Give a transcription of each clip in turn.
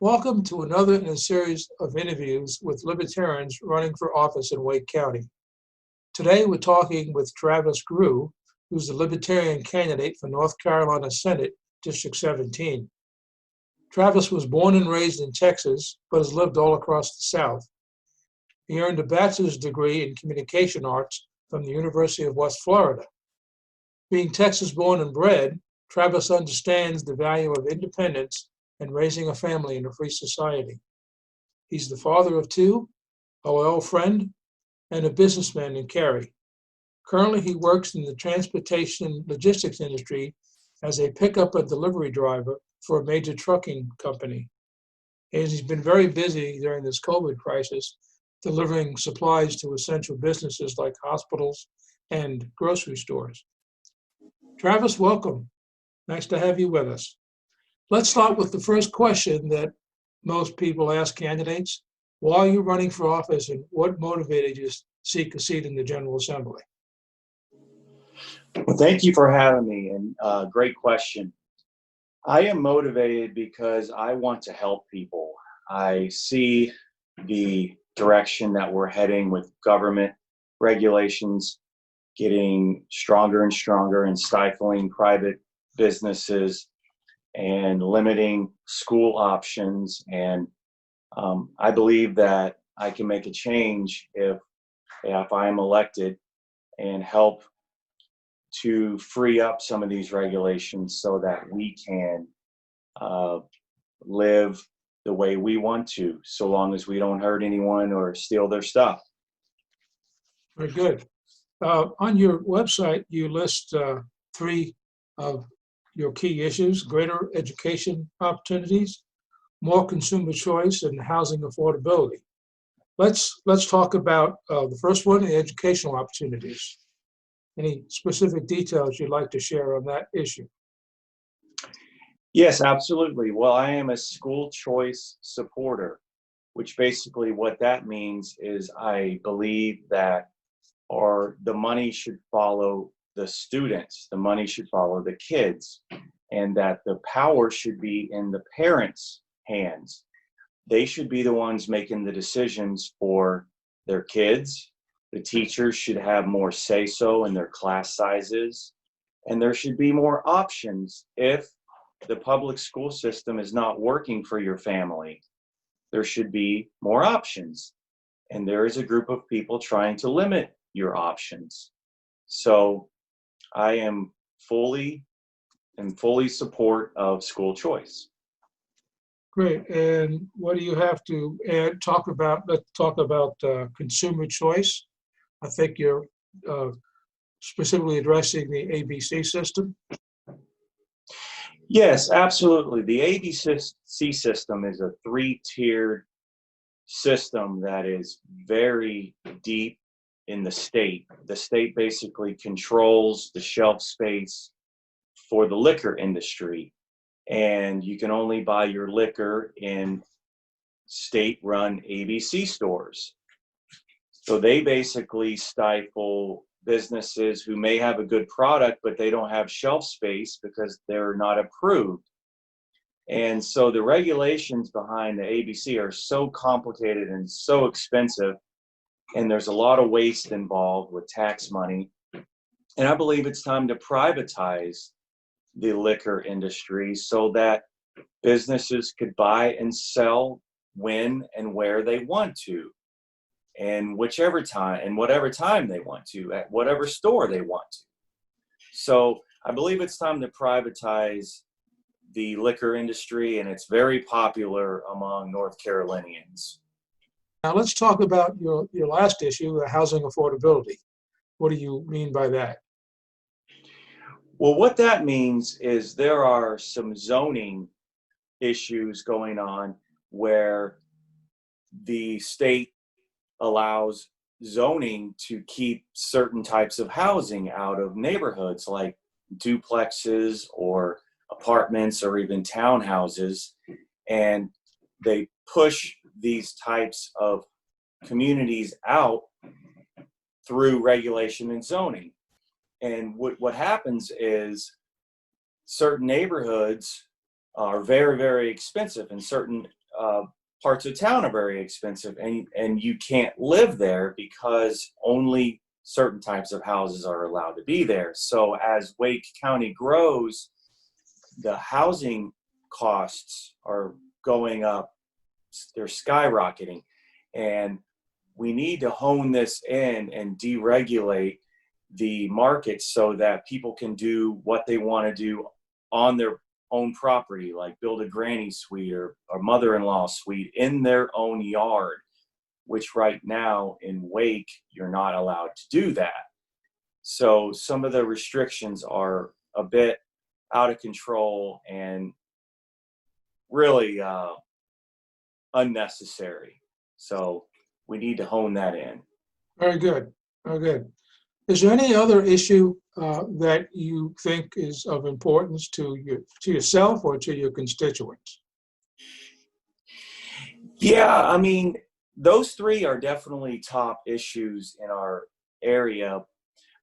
Welcome to another in a series of interviews with libertarians running for office in Wake County. Today we're talking with Travis Groo, who's the Libertarian candidate for North Carolina Senate, District 17. Travis was born and raised in Texas, but has lived all across the South. He earned a bachelor's degree in communication arts from the University of West Florida. Being Texas born and bred, Travis understands the value of independence and raising a family in a free society. He's the father of two, a loyal friend, and a businessman in Cary. Currently, he works in the transportation logistics industry as a pickup and delivery driver for a major trucking company. And he's been very busy during this COVID crisis, delivering supplies to essential businesses like hospitals and grocery stores. Travis, welcome. Nice to have you with us. Let's start with the first question that most people ask candidates. Why are you running for office and what motivated you to seek a seat in the General Assembly? Well, thank you for having me, and great question. I am motivated because I want to help people. I see the direction that we're heading with government regulations getting stronger and stronger and stifling private businesses and limiting school options. And I believe that I can make a change if I am elected and help to free up some of these regulations so that we can live the way we want to, so long as we don't hurt anyone or steal their stuff. Very good. On your website, you list three of your key issues: greater education opportunities, more consumer choice, and housing affordability. Let's talk about the first one, the educational opportunities. Any specific details you'd like to share on that issue? Yes, absolutely. Well, I am a school choice supporter, which basically what that means is I believe that the money should follow the students, the money should follow the kids, and that the power should be in the parents' hands. They should be the ones making the decisions for their kids. The teachers should have more say-so in their class sizes, and there should be more options. If the public school system is not working for your family, there should be more options. And there is a group of people trying to limit your options. So I am fully support of school choice. Great. And what do you have to add? Let's talk about consumer choice. I think you're specifically addressing the ABC system. Yes, absolutely. The ABC system is a three-tiered system that is very deep in the state. The state basically controls the shelf space for the liquor industry, and you can only buy your liquor in state-run ABC stores. So they basically stifle businesses who may have a good product, but they don't have shelf space because they're not approved. And so the regulations behind the ABC are so complicated and so expensive, and there's a lot of waste involved with tax money. And I believe it's time to privatize the liquor industry so that businesses could buy and sell when and where they want to, and whichever time and whatever time they want to, at whatever store they want to. So I believe it's time to privatize the liquor industry, and it's very popular among North Carolinians. Now let's talk about your last issue, the housing affordability. What do you mean by that? Well, what that means is there are some zoning issues going on where the state allows zoning to keep certain types of housing out of neighborhoods, like duplexes or apartments or even townhouses, and they push these types of communities out through regulation and zoning. And what happens is certain neighborhoods are very, very expensive, and certain parts of town are very expensive, and you can't live there because only certain types of houses are allowed to be there. So as Wake County grows, the housing costs are going up, they're skyrocketing, and we need to hone this in and deregulate the market so that people can do what they want to do on their own property, like build a granny suite or mother-in-law suite in their own yard, which right now in Wake, you're not allowed to do that. So some of the restrictions are a bit out of control and really unnecessary. So we need to hone that in. Very good. Very good. Is there any other issue that you think is of importance to yourself or to your constituents? Yeah, I mean, those three are definitely top issues in our area,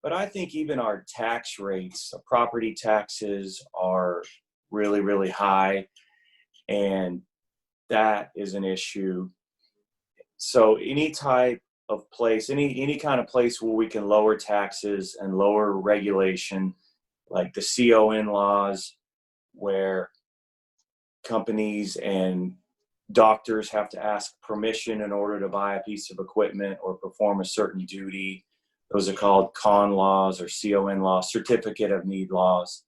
but I think even our tax rates, property taxes are really, really high, and that is an issue. So any type of place, any kind of place where we can lower taxes and lower regulation, like the CON laws, where companies and doctors have to ask permission in order to buy a piece of equipment or perform a certain duty. Those are called CON laws or CON laws, certificate of need laws.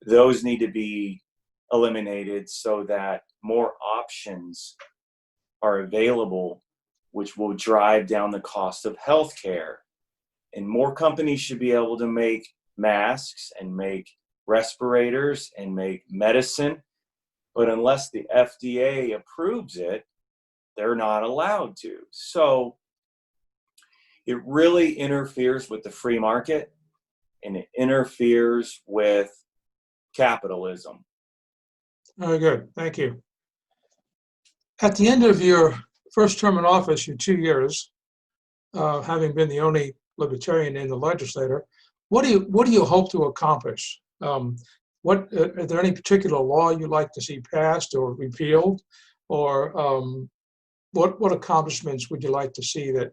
Those need to be eliminated so that more options are available, which will drive down the cost of healthcare. And more companies should be able to make masks and make respirators and make medicine. But unless the FDA approves it, they're not allowed to. So it really interferes with the free market, and it interferes with capitalism. Very good. Thank you. At the end of your first term in office, your 2 years, having been the only Libertarian in the legislature, what do you hope to accomplish? Are there any particular law you'd like to see passed or repealed, or what accomplishments would you like to see that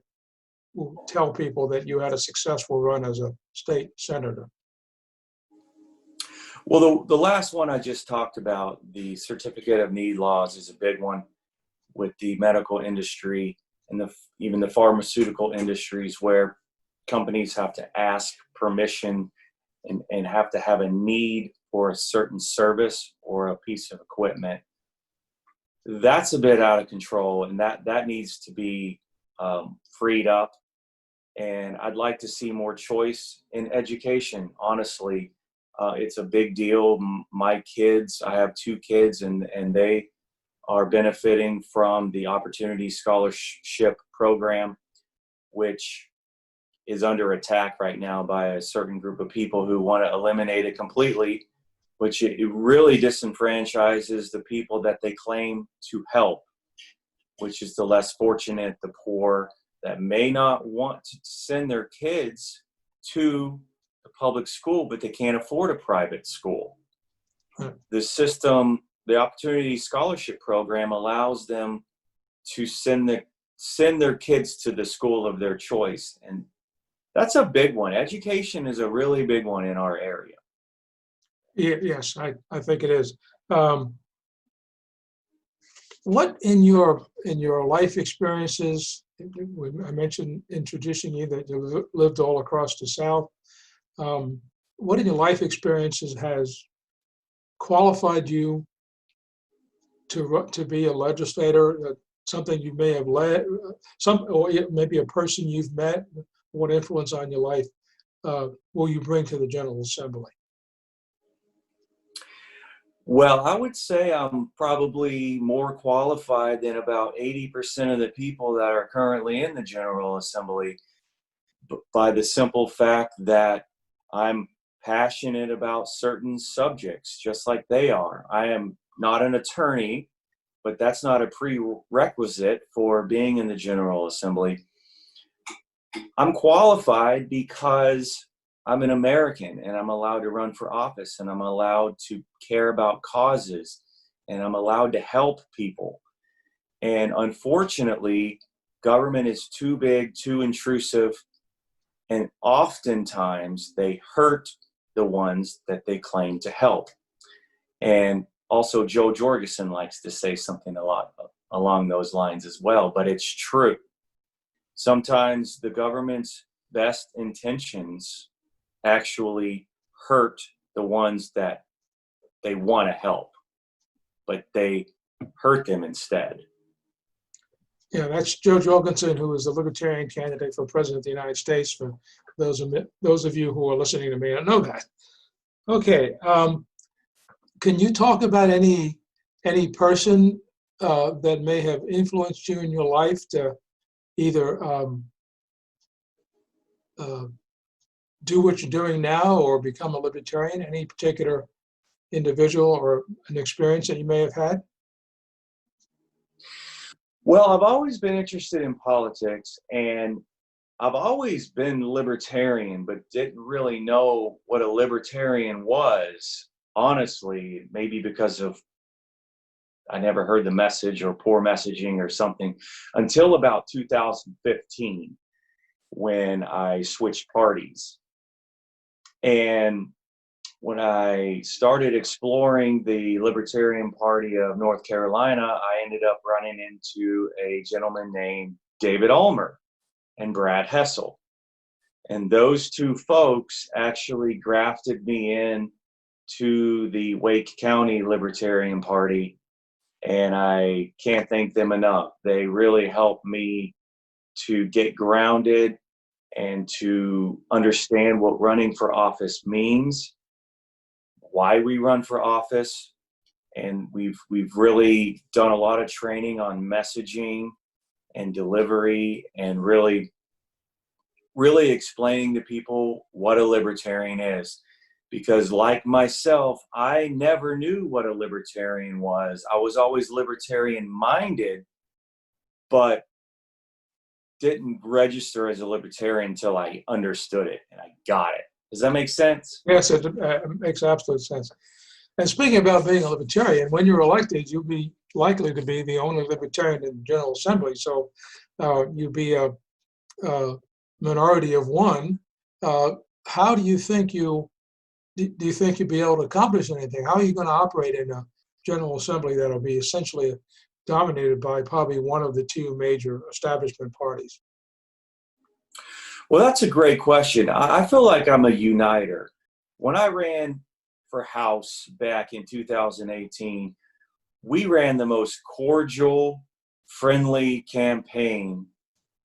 will tell people that you had a successful run as a state senator? Well, the last one I just talked about, the certificate of need laws, is a big one with the medical industry and even the pharmaceutical industries, where companies have to ask permission and have to have a need for a certain service or a piece of equipment. That's a bit out of control, and that needs to be freed up. And I'd like to see more choice in education, honestly. It's a big deal. My kids, I have 2 kids, and they are benefiting from the Opportunity Scholarship Program, which is under attack right now by a certain group of people who want to eliminate it completely, which it really disenfranchises the people that they claim to help, which is the less fortunate, the poor, that may not want to send their kids to the public school, but they can't afford a private school. The system, the Opportunity Scholarship Program, allows them to send their kids to the school of their choice. And that's a big one. Education is a really big one in our area. Yes, I think it is. What in your life experiences, I mentioned introducing you that you lived all across the South. What in your life experiences has qualified you to be a legislator? Something you may have led, or maybe a person you've met. What influence on your life will you bring to the General Assembly? Well, I would say I'm probably more qualified than about 80% of the people that are currently in the General Assembly, by the simple fact that I'm passionate about certain subjects, just like they are. I am not an attorney, but that's not a prerequisite for being in the General Assembly. I'm qualified because I'm an American and I'm allowed to run for office and I'm allowed to care about causes and I'm allowed to help people. And unfortunately, government is too big, too intrusive, and oftentimes they hurt the ones that they claim to help. And also, Joe Jorgensen likes to say something a lot along those lines as well, but it's true. Sometimes the government's best intentions actually hurt the ones that they want to help, but they hurt them instead. Yeah, that's Joe Jorgensen, who is the Libertarian candidate for President of the United States, for those of you who are listening to me and know that. Okay, can you talk about any person that may have influenced you in your life to either do what you're doing now or become a libertarian? Any particular individual or an experience that you may have had? Well, I've always been interested in politics, and I've always been libertarian, but didn't really know what a libertarian was, honestly, maybe because of I never heard the message or poor messaging or something until about 2015 when I switched parties. And when I started exploring the Libertarian Party of North Carolina, I ended up running into a gentleman named David Ulmer and Brad Hessel. And those two folks actually grafted me in to the Wake County Libertarian Party, and I can't thank them enough. They really helped me to get grounded and to understand what running for office means, why we run for office, and we've really done a lot of training on messaging and delivery, and really explaining to people what a libertarian is. Because like myself, I never knew what a libertarian was. I was always libertarian minded, but didn't register as a libertarian until I understood it and I got it. Does that make sense? Yes, it makes absolute sense. And speaking about being a libertarian, when you're elected, you'll be likely to be the only libertarian in the General Assembly. So you'll be a minority of one. How do you think do you think you'll be able to accomplish anything? How are you going to operate in a General Assembly that'll be essentially dominated by probably one of the two major establishment parties? Well, that's a great question. I feel like I'm a uniter. When I ran for House back in 2018, we ran the most cordial, friendly campaign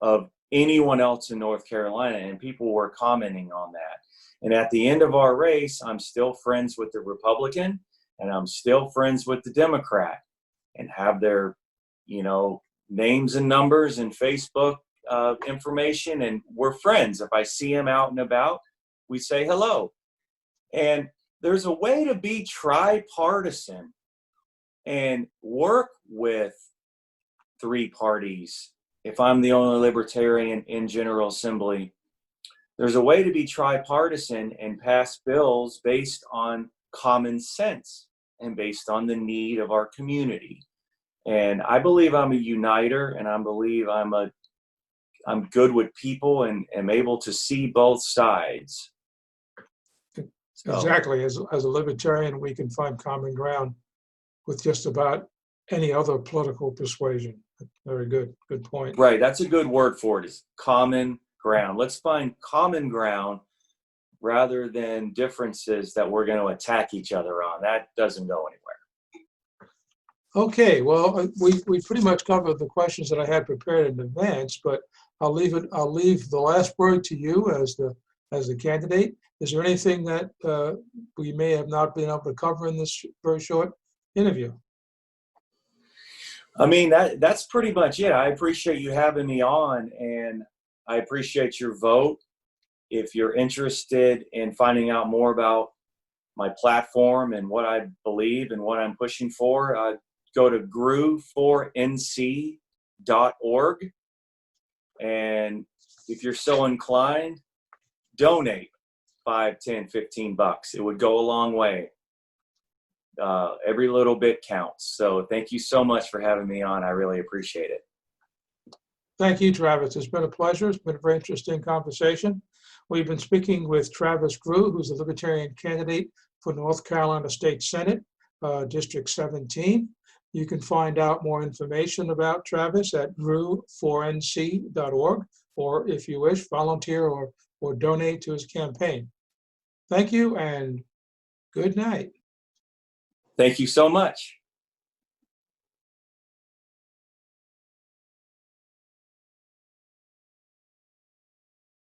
of anyone else in North Carolina, and people were commenting on that. And at the end of our race, I'm still friends with the Republican, and I'm still friends with the Democrat, and have their, names and numbers and Facebook information, and we're friends. If I see them out and about, we say hello. And there's a way to be tripartisan and work with three parties. If I'm the only libertarian in General Assembly, there's a way to be tripartisan and pass bills based on common sense and based on the need of our community. And I believe I'm a uniter, and I believe I'm good with people and am able to see both sides. So. Exactly. As a libertarian, we can find common ground with just about any other political persuasion. Very good. Good point. Right. That's a good word for it, is common ground. Let's find common ground rather than differences that we're going to attack each other on. That doesn't go anywhere. Okay, well, we pretty much covered the questions that I had prepared in advance, but I'll leave the last word to you as the candidate. Is there anything that we may have not been able to cover in this very short interview? I mean, that's pretty much it. I appreciate you having me on, and I appreciate your vote. If you're interested in finding out more about my platform and what I believe and what I'm pushing for, go to groo4nc.org. And if you're so inclined, donate $5, $10, $15. It would go a long way. every little bit counts. So thank you so much for having me on. I really appreciate it. Thank you, Travis. It's been a pleasure. It's been a very interesting conversation. We've been speaking with Travis Groo, who's a Libertarian candidate for North Carolina State Senate, District 17. You can find out more information about Travis at groo4nc.org, or if you wish, volunteer or donate to his campaign. Thank you and good night. Thank you so much.